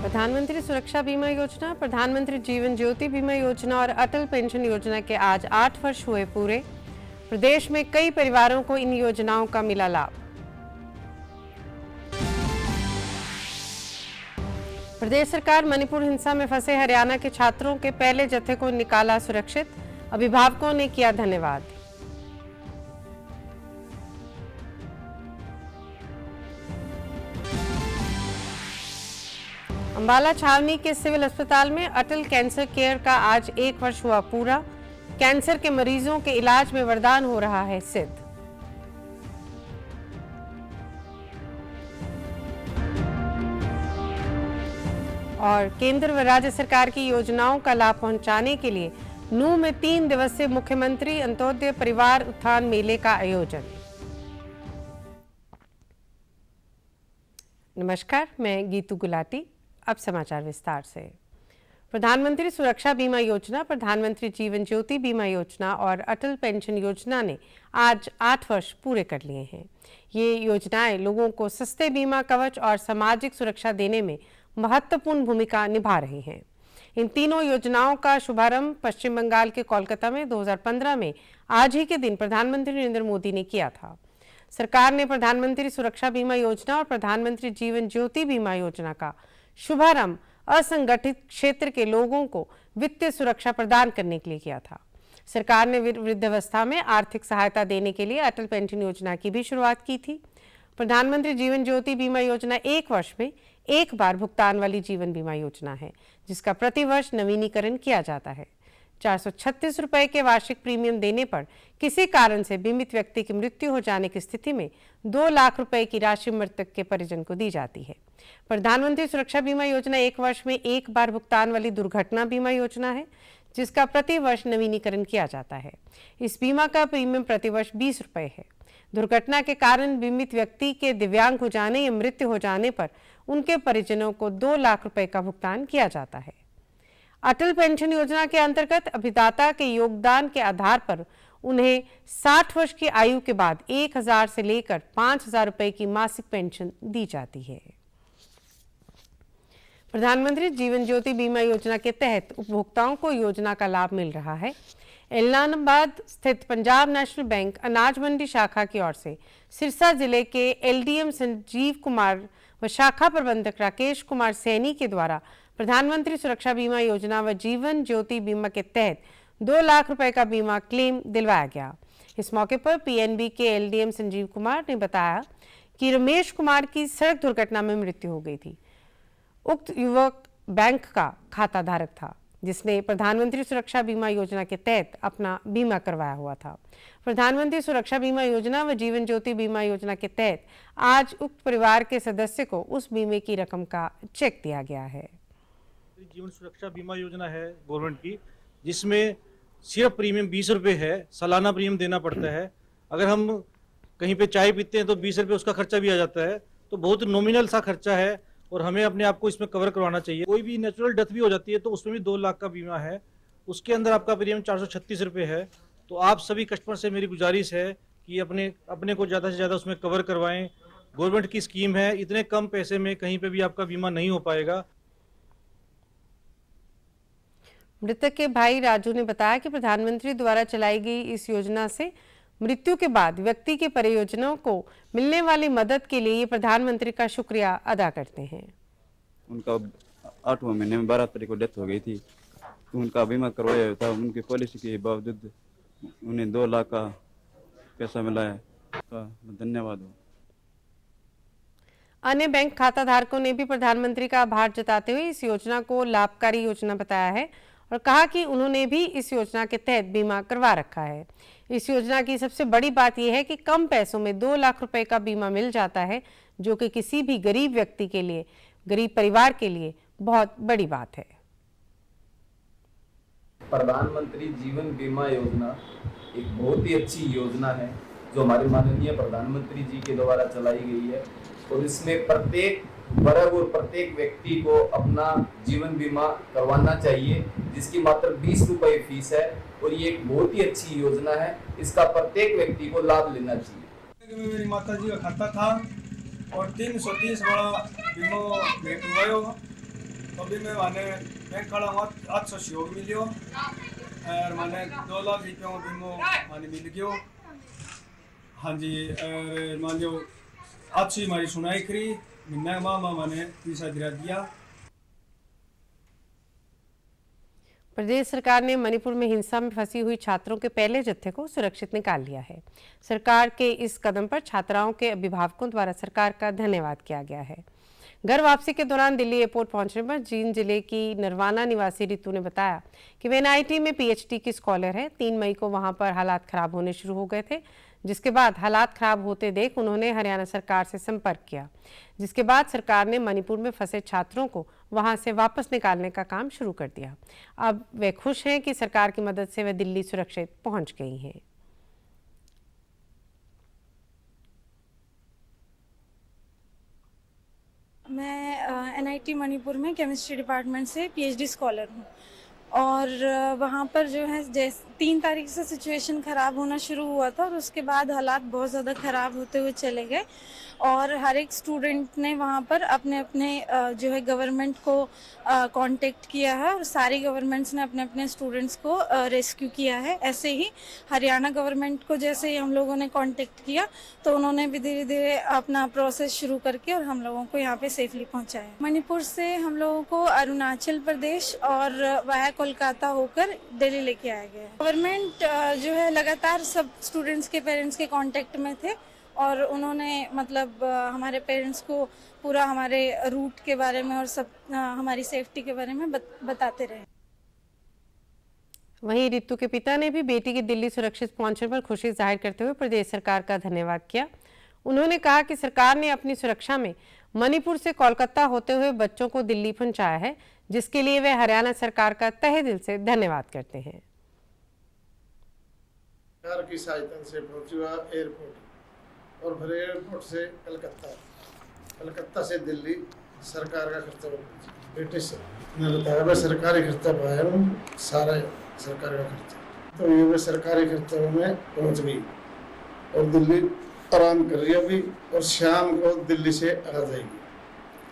प्रधानमंत्री सुरक्षा बीमा योजना, प्रधानमंत्री जीवन ज्योति बीमा योजना और अटल पेंशन योजना के आज 8 वर्ष हुए पूरे। प्रदेश में कई परिवारों को इन योजनाओं का मिला लाभ। प्रदेश सरकार मणिपुर हिंसा में फंसे हरियाणा के छात्रों के पहले जत्थे को निकाला सुरक्षित। अभिभावकों ने किया धन्यवाद। अंबाला छावनी के सिविल अस्पताल में अटल कैंसर केयर का आज 1 वर्ष हुआ पूरा। कैंसर के मरीजों के इलाज में वरदान हो रहा है सिद्ध। और केंद्र व राज्य सरकार की योजनाओं का लाभ पहुंचाने के लिए नूंह में 3 दिवसीय मुख्यमंत्री अंत्योदय परिवार उत्थान मेले का आयोजन। नमस्कार, मैं गीतू गुलाटी। अब समाचार विस्तार से। प्रधानमंत्री सुरक्षा बीमा योजना, प्रधानमंत्री जीवन ज्योति बीमा योजना और अटल पेंशन योजना ने आज 8 वर्ष पूरे कर लिए हैं। ये योजनाएं लोगों को सस्ते बीमा कवच और सामाजिक सुरक्षा देने में महत्वपूर्ण भूमिका निभा रही हैं। इन तीनों योजनाओं का शुभारंभ पश्चिम बंगाल के कोलकाता में 2015 में आज ही के दिन प्रधानमंत्री नरेंद्र मोदी ने किया था। सरकार ने प्रधानमंत्री सुरक्षा बीमा योजना और प्रधानमंत्री जीवन ज्योति बीमा योजना का शुभारंभ असंगठित क्षेत्र के लोगों को वित्तीय सुरक्षा प्रदान करने के लिए किया था। सरकार ने वृद्धावस्था में आर्थिक सहायता देने के लिए अटल पेंशन योजना की भी शुरुआत की थी। प्रधानमंत्री जीवन ज्योति बीमा योजना 1 वर्ष में एक बार भुगतान वाली जीवन बीमा योजना है, जिसका प्रतिवर्ष नवीनीकरण किया जाता है। 436 रुपए के वार्षिक प्रीमियम देने पर किसी कारण से बीमित व्यक्ति की मृत्यु हो जाने की स्थिति में 2 लाख रुपए की राशि मृतक के परिजन को दी जाती है। प्रधानमंत्री सुरक्षा बीमा योजना 1 वर्ष में एक बार भुगतान वाली दुर्घटना बीमा योजना है, जिसका प्रतिवर्ष नवीनीकरण किया जाता है। इस बीमा का प्रीमियम प्रतिवर्ष 20 रुपए है। दुर्घटना के कारण बीमित व्यक्ति के दिव्यांग हो जाने या मृत्यु हो जाने पर उनके परिजनों को 2 लाख रुपए का भुगतान किया जाता है। अटल पेंशन योजना के अंतर्गत अभिदाता के योगदान के आधार पर उन्हें 60 वर्ष की आयु के बाद 1000 से लेकर 5000 रुपए की मासिक पेंशन दी जाती है। प्रधानमंत्री जीवन ज्योति बीमा योजना के तहत उपभोक्ताओं को योजना का लाभ मिल रहा है। एलनाबाद स्थित पंजाब नेशनल बैंक अनाज मंडी शाखा की ओर से सिरसा जिले के एलडीएम संजीव कुमार व शाखा प्रबंधक राकेश कुमार सैनी के द्वारा प्रधानमंत्री सुरक्षा बीमा योजना व जीवन ज्योति बीमा के तहत 2 लाख रुपए का बीमा क्लेम दिलवाया गया। इस मौके पर पीएनबी के एलडीएम संजीव कुमार ने बताया कि रमेश कुमार की सड़क दुर्घटना में मृत्यु हो गई थी। उक्त युवक बैंक का खाता धारक था, जिसने प्रधानमंत्री सुरक्षा बीमा योजना के तहत अपना बीमा करवाया हुआ था। प्रधानमंत्री सुरक्षा बीमा योजना व जीवन ज्योति बीमा योजना के तहत आज उक्त परिवार के सदस्य को उस बीमे की रकम का चेक दिया गया है। जीवन सुरक्षा बीमा योजना है गवर्नमेंट की, जिसमें सिर्फ प्रीमियम 20 रुपये है। सालाना प्रीमियम देना पड़ता है। अगर हम कहीं पे चाय पीते हैं तो 20 रुपये उसका खर्चा भी आ जाता है। तो बहुत नॉमिनल सा खर्चा है और हमें अपने आप को इसमें कवर करवाना चाहिए। कोई भी नेचुरल डेथ भी हो जाती है तो उसमें भी 2 लाख का बीमा है। उसके अंदर आपका प्रीमियम 436 रुपये है। तो आप सभी कस्टमर से मेरी गुजारिश है कि अपने को ज़्यादा से ज़्यादा उसमें कवर करवाएं। गवर्नमेंट की स्कीम है, इतने कम पैसे में कहीं पे भी आपका बीमा नहीं हो पाएगा। मृतक के भाई राजू ने बताया कि प्रधानमंत्री द्वारा चलाई गई इस योजना से मृत्यु के बाद व्यक्ति के परिजनों को मिलने वाली मदद के लिए ये प्रधानमंत्री का शुक्रिया अदा करते हैं। उनका 8वें महीने में 12 तारीख को डेथ हो गई थी, तो उनका बीमा करवाया था। उनकी पॉलिसी के बावजूद उन्हें 2 लाख का पैसा मिला है। तो धन्यवाद हो। अन्य बैंक खाता धारकों ने भी प्रधानमंत्री का आभार जताते हुए इस योजना को लाभकारी योजना बताया है और कहा कि उन्होंने भी इस योजना के तहत बीमा करवा रखा है। इस योजना की सबसे बड़ी बात यह है कि कम पैसों में 2 लाख रुपए का बीमा मिल जाता है, जो कि किसी भी गरीब व्यक्ति के लिए, गरीब परिवार के लिए बहुत बड़ी बात है। प्रधानमंत्री जीवन बीमा योजना एक बहुत ही अच्छी योजना है जो हमारे माननीय प्रधानमंत्री जी के द्वारा चलाई गई है और इसमें प्रत्येक वर्ग और प्रत्येक व्यक्ति को अपना जीवन बीमा करवाना चाहिए, जिसकी मात्र 20 रुपए फीस है और ये एक बहुत ही अच्छी योजना है। इसका प्रत्येक व्यक्ति को लाभ लेना चाहिए। मेरी माता जी का खाता था और 330 वाला बीमा भेंट हुआ तो भी मैं माने बैंक खड़ा हुआ अच्छा सहयोग मिलियो और माने 2 लाख रुपया बीमो माने मिल गयो। हाँ जी, और मान लो अच्छी हमारी सुनाई करी महीना मामा माने पैसा दिया। प्रदेश सरकार ने मणिपुर में हिंसा में फंसी हुई छात्रों के पहले जत्थे को सुरक्षित निकाल लिया है। सरकार के इस कदम पर छात्राओं के अभिभावकों द्वारा सरकार का धन्यवाद किया गया है। घर वापसी के दौरान दिल्ली एयरपोर्ट पहुंचने पर जींद जिले की नरवाना निवासी रितु ने बताया कि वे एनआईटी में पीएचडी की स्कॉलर है। 3 मई को वहां पर हालात खराब होने शुरू हो गए थे, जिसके बाद हालात खराब होते देख उन्होंने हरियाणा सरकार से संपर्क किया, जिसके बाद सरकार ने मणिपुर में फंसे छात्रों को वहां से वापस निकालने का काम शुरू कर दिया। अब वे खुश हैं कि सरकार की मदद से वे दिल्ली सुरक्षित पहुंच गई हैं। मैं एनआईटी मणिपुर में केमिस्ट्री डिपार्टमेंट से पीएचडी स्कॉलर हूँ और वहाँ पर जो है जैसे 3 तारीख से सिचुएशन ख़राब होना शुरू हुआ था और उसके बाद हालात बहुत ज़्यादा ख़राब होते हुए चले गए और हर एक स्टूडेंट ने वहाँ पर अपने अपने जो है गवर्नमेंट को कांटेक्ट किया है और सारी गवर्नमेंट्स ने अपने अपने स्टूडेंट्स को रेस्क्यू किया है। ऐसे ही हरियाणा गवर्नमेंट को जैसे ही हम लोगों ने कांटेक्ट किया तो उन्होंने भी धीरे धीरे अपना प्रोसेस शुरू करके और हम लोगों को यहाँ पे सेफली पहुँचाया। मणिपुर से हम लोगों को अरुणाचल प्रदेश और वाया कोलकाता होकर दिल्ली लेके आया गया। गवर्नमेंट जो है लगातार सब स्टूडेंट्स के पेरेंट्स के कांटेक्ट में थे और उन्होंने मतलब हमारे पेरेंट्स को पूरा हमारे रूट के बारे में और सब हमारी सेफ्टी के बारे में बताते रहे। वहीं रितु के पिता ने भी बेटी की दिल्ली सुरक्षित पहुंचने पर खुशी जाहिर करते हुए प्रदेश सरकार का धन्यवाद किया। उन्होंने कहा कि सरकार ने अपनी सुरक्षा में मणिपुर से कोलकाता होते हुए बच्चों को दिल्ली पहुंचाया है, जिसके लिए वे हरियाणा सरकार का तहे दिल से धन्यवाद करते हैं। सरकार की सहायता से पहुंचा एयरपोर्ट और फिर एयरपोर्ट से कलकत्ता से दिल्ली सरकार का खर्चा बेटे से मैं बताया मैं सरकारी खर्चा पाया हूँ, सारा सरकार का खर्चा। तो ये मैं सरकारी खर्चे में पहुँच गई और दिल्ली आराम कर रही है अभी और शाम को दिल्ली से आ जाएगी।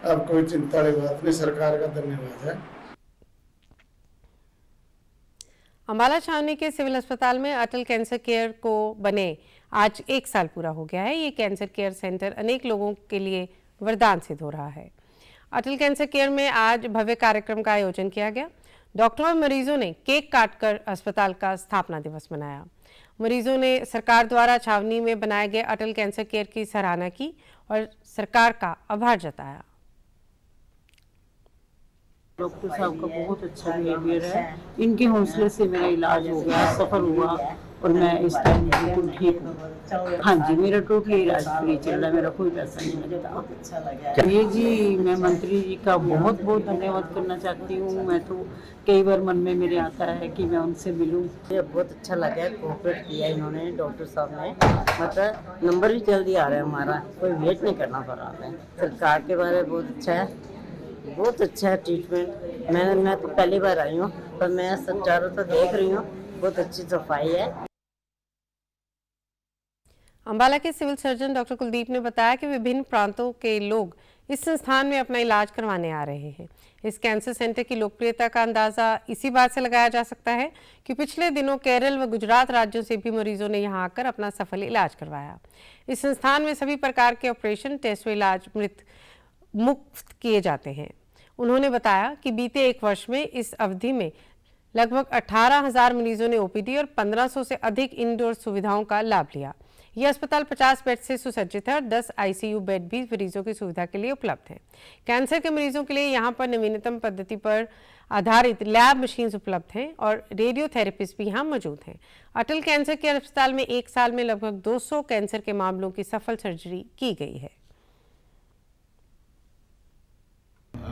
अब कोई चिंता वाली बात नहीं, सरकार का धन्यवाद है। अम्बाला छावनी के सिविल अस्पताल में अटल कैंसर केयर को बने आज 1 साल पूरा हो गया है। ये कैंसर केयर सेंटर अनेक लोगों के लिए वरदान सिद्ध हो रहा है। अटल कैंसर केयर में आज भव्य कार्यक्रम का आयोजन किया गया। डॉक्टरों और मरीजों ने केक काटकर अस्पताल का स्थापना दिवस मनाया। मरीजों ने सरकार द्वारा छावनी में बनाए गए अटल कैंसर केयर की सराहना की और सरकार का आभार जताया। डॉक्टर साहब का बहुत अच्छा बिहेवियर है, इनके हौसले से मेरा इलाज हो गया, सफल हुआ और मैं इस टाइम बिल्कुल ठीक हूँ। हाँ जी, मेरा टोटली इलाज फ्री चल रहा है, मेरा कोई पैसा नहीं लगता। ये जी मैं मंत्री जी का बहुत बहुत धन्यवाद करना चाहती हूँ। मैं तो कई बार मन में मेरे आता है कि मैं उनसे मिलूँ। मुझे बहुत अच्छा लगा, कोऑपरेट किया इन्होंने, डॉक्टर साहब ने, मतलब नंबर भी जल्दी आ रहा है हमारा, कोई वेट नहीं करना पड़ रहा है। सरकार के बारे में बहुत अच्छा है, बहुत अच्छा है ट्रीटमेंट। मैं तो पहली बार आई हूँ पर मैं सब चारों तरफ देख रही हूँ, बहुत अच्छी सफाई है। अंबाला के सिविल सर्जन डॉक्टर कुलदीप ने बताया कि विभिन्न प्रांतों के लोग इस संस्थान में अपना इलाज करवाने आ रहे हैं। इस कैंसर सेंटर की लोकप्रियता का अंदाजा इसी बात से लगाया जा सकता है कि पिछले दिनों केरल व गुजरात राज्यों से भी मरीजों ने यहां आकर अपना सफल इलाज करवाया। इस संस्थान में सभी प्रकार के ऑपरेशन, टेस्ट व इलाज मुफ्त किए जाते हैं। उन्होंने बताया कि बीते 1 वर्ष में इस अवधि में लगभग 18,000 मरीजों ने ओपीडी और 1500 से अधिक इंडोर सुविधाओं का लाभ लिया। यह अस्पताल 50 बेड से सुसज्जित है और 10 आईसीयू बेड भी मरीजों की सुविधा के लिए उपलब्ध हैं। कैंसर के मरीजों के लिए यहाँ पर नवीनतम पद्धति पर आधारित लैब मशीन्स उपलब्ध हैं और रेडियोथेरेपिस्ट भी यहाँ मौजूद हैं। अटल कैंसर केयर अस्पताल में 1 साल में लगभग 200 कैंसर के मामलों की सफल सर्जरी की गई है।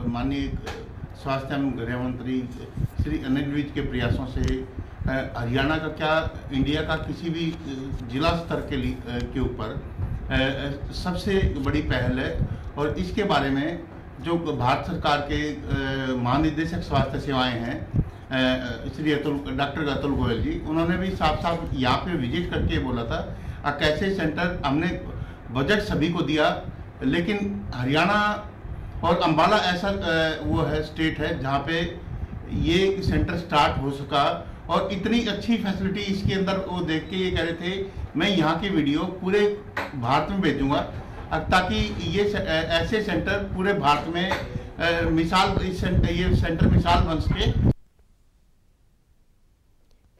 माननीय स्वास्थ्य एवं गृह मंत्री श्री अनिल विज के प्रयासों से हरियाणा का क्या इंडिया का किसी भी जिला स्तर के ऊपर सबसे बड़ी पहल है और इसके बारे में जो भारत सरकार के महानिदेशक स्वास्थ्य सेवाएं हैं श्री डॉक्टर अतुल गोयल जी, उन्होंने भी साफ साफ यहाँ पे विजिट करके बोला था कैसे सेंटर हमने बजट सभी को दिया, लेकिन हरियाणा और अंबाला ऐसा वो है स्टेट है जहाँ पे ये सेंटर स्टार्ट हो सका और इतनी अच्छी फैसिलिटी इसके अंदर वो देख के ये कह रहे थे मैं यहाँ की वीडियो पूरे भारत में भेजूंगा ताकि ये ऐसे सेंटर पूरे भारत में मिसाल ये सेंटर मिसाल बन सके।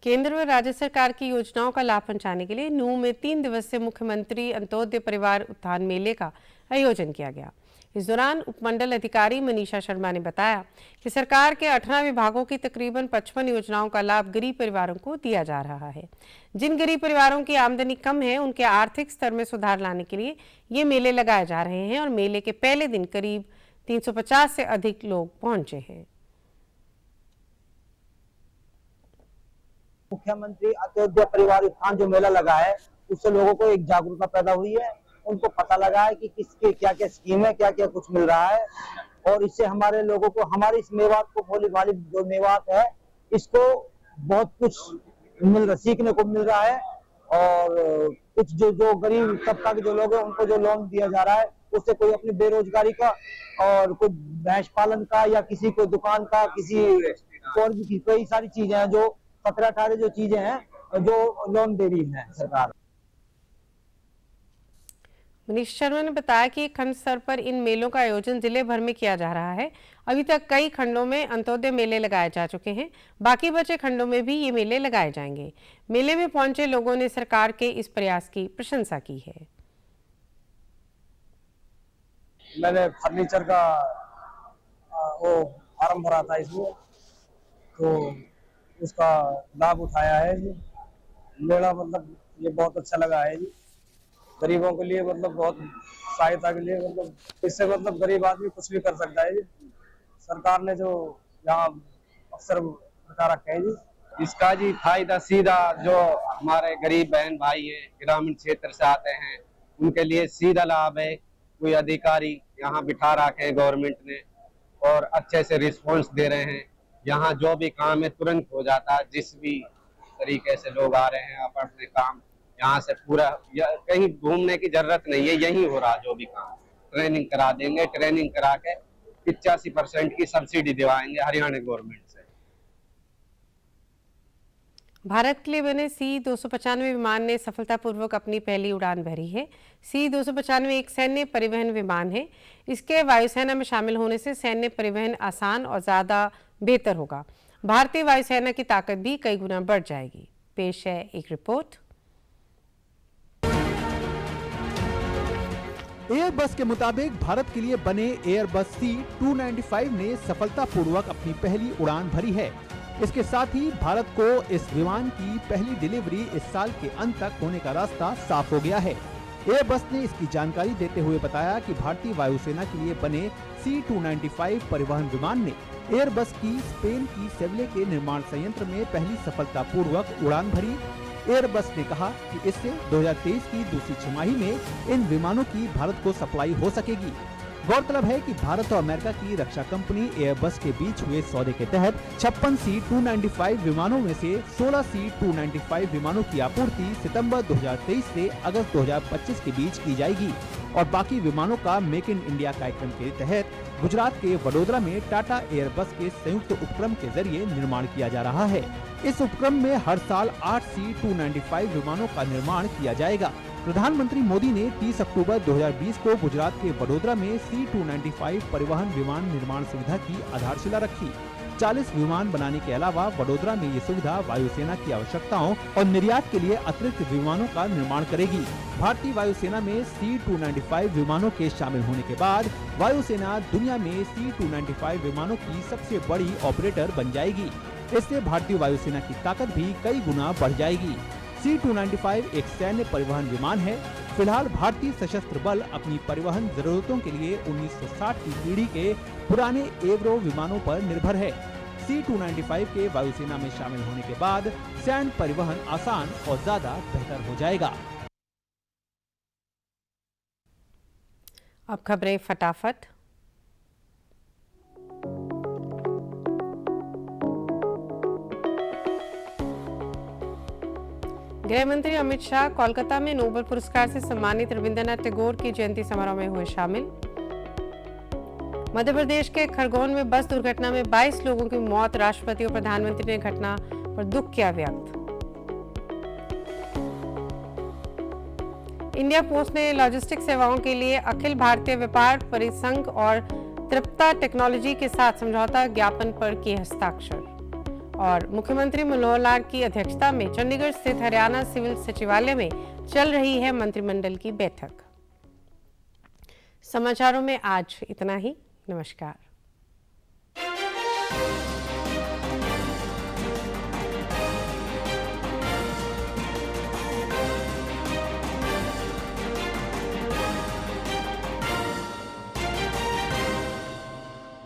केंद्र व राज्य सरकार की योजनाओं का लाभ पहुंचाने के लिए नूंह में 3 दिवसीय मुख्यमंत्री अंत्योदय परिवार उत्थान मेले का आयोजन किया गया। इस दौरान उपमंडल अधिकारी मनीषा शर्मा ने बताया कि सरकार के 18 विभागों की तकरीबन 55 योजनाओं का लाभ गरीब परिवारों को दिया जा रहा है। जिन गरीब परिवारों की आमदनी कम है उनके आर्थिक स्तर में सुधार लाने के लिए ये मेले लगाए जा रहे हैं और मेले के पहले दिन करीब 350 से अधिक लोग पहुंचे हैं। मुख्यमंत्री अंत्योदय परिवार उत्थान जो मेला लगा है उससे लोगों को एक जागरूकता पैदा हुई है, उनको पता लगा है कि किसके क्या क्या स्कीम है, क्या क्या कुछ मिल रहा है और इससे हमारे लोगों को हमारे इस मेवात को भोली भाली जो मेवात है इसको बहुत कुछ सीखने को मिल रहा है और कुछ जो गरीब तबका के जो लोग हैं उनको जो लोन दिया जा रहा है उससे कोई अपनी बेरोजगारी का और कोई भैंस पालन का या किसी को दुकान का किसी और भी कई सारी चीजें हैं जो 17-18 जो चीजें हैं जो लोन दे रही है सरकार। मनीष शर्मा ने बताया कि खंड स्तर पर इन मेलों का आयोजन जिले भर में किया जा रहा है। अभी तक कई खंडों में अंत्योदय मेले लगाए जा चुके हैं, बाकी बचे खंडों में भी ये मेले लगाए जाएंगे। मेले में पहुंचे लोगों ने सरकार के इस प्रयास की प्रशंसा की है। मैंने फर्नीचर का वो फार्म भरा था इसमें तो उसका लाभ उठाया है जी। मेला मतलब ये बहुत अच्छा लगा है जी, गरीबों के लिए मतलब बहुत सहायता के लिए मतलब इससे मतलब गरीब आदमी कुछ भी कर सकता है जी। सरकार ने जो यहाँ अवसर बता रखे हैं जी, इसका जी फायदा सीधा जो हमारे गरीब बहन भाई हैं ग्रामीण क्षेत्र से आते हैं उनके लिए सीधा लाभ है। कोई अधिकारी यहाँ बिठा रखे हैं गवर्नमेंट ने और अच्छे से रिस्पॉन्स दे रहे हैं। यहाँ जो भी काम है तुरंत हो जाता है। जिस भी तरीके से लोग आ रहे हैं अपने काम यहाँ से पूरा कहीं घूमने की जरूरत नहीं है, यही हो रहा जो भी काम। ट्रेनिंग करा देंगे, ट्रेनिंग करा के 85% की सब्सिडी दिवाएंगे हरियाणा गवर्नमेंट से। भारत के लिए बने C-295 विमान ने सफलतापूर्वक अपनी पहली उड़ान भरी है। C-295 एक सैन्य परिवहन विमान है। इसके वायुसेना में शामिल होने से सैन्य परिवहन आसान और ज़्यादा बेहतर होगा। भारतीय वायुसेना की ताकत भी कई गुना बढ़ जाएगी। पेश है एक रिपोर्ट। एयरबस के मुताबिक भारत के लिए बने एयरबस C-295 ने सफलतापूर्वक अपनी पहली उड़ान भरी है। इसके साथ ही भारत को इस विमान की पहली डिलीवरी इस साल के अंत तक होने का रास्ता साफ हो गया है। एयरबस ने इसकी जानकारी देते हुए बताया कि भारतीय वायुसेना के लिए बने C-295 परिवहन विमान ने एयरबस की स्पेन की सेविले के निर्माण संयंत्र में पहली सफलतापूर्वक उड़ान भरी। एयरबस ने कहा कि इससे 2023 की दूसरी छमाही में इन विमानों की भारत को सप्लाई हो सकेगी। गौरतलब है कि भारत और अमेरिका की रक्षा कंपनी एयरबस के बीच हुए सौदे के तहत 56 C-295 विमानों में से 16 C-295 विमानों की आपूर्ति सितंबर 2023 से अगस्त 2025 के बीच की जाएगी और बाकी विमानों का मेक इन इंडिया कार्यक्रम के तहत गुजरात के वडोदरा में टाटा एयरबस के संयुक्त उपक्रम के जरिए निर्माण किया जा रहा है। इस उपक्रम में हर साल 8 C-295 विमानों का निर्माण किया जाएगा। प्रधानमंत्री मोदी ने 30 अक्टूबर 2020 को गुजरात के वडोदरा में C-295 परिवहन विमान निर्माण सुविधा की आधारशिला रखी। 40 विमान बनाने के अलावा वडोदरा में ये सुविधा वायुसेना की आवश्यकताओं और निर्यात के लिए अतिरिक्त विमानों का निर्माण करेगी। भारतीय वायुसेना में C-295 विमानों के शामिल होने के बाद वायुसेना दुनिया में C-295 विमानों की सबसे बड़ी ऑपरेटर बन जाएगी। इससे भारतीय वायुसेना की ताकत भी कई गुना बढ़ जाएगी। C-295 एक सैन्य परिवहन विमान है। फिलहाल भारतीय सशस्त्र बल अपनी परिवहन जरूरतों के लिए 1960 की पीढ़ी के पुराने एवरो विमानों पर निर्भर है। C-295 के वायुसेना में शामिल होने के बाद सैन्य परिवहन आसान और ज्यादा बेहतर हो जाएगा। अब खबरें फटाफट। गृह मंत्री अमित शाह कोलकाता में नोबेल पुरस्कार से सम्मानित रविंद्रनाथ टैगोर की जयंती समारोह में हुए शामिल। मध्य प्रदेश के खरगोन में बस दुर्घटना में 22 लोगों की मौत, राष्ट्रपति और प्रधानमंत्री ने घटना पर दुख किया व्यक्त। इंडिया पोस्ट ने लॉजिस्टिक सेवाओं के लिए अखिल भारतीय व्यापार परिसंघ और तृप्ता टेक्नोलॉजी के साथ समझौता ज्ञापन पर किए हस्ताक्षर। और मुख्यमंत्री मनोहर लाल की अध्यक्षता में चंडीगढ़ स्थित हरियाणा सिविल सचिवालय में चल रही है मंत्रिमंडल की बैठक। समाचारों में आज इतना ही। नमस्कार।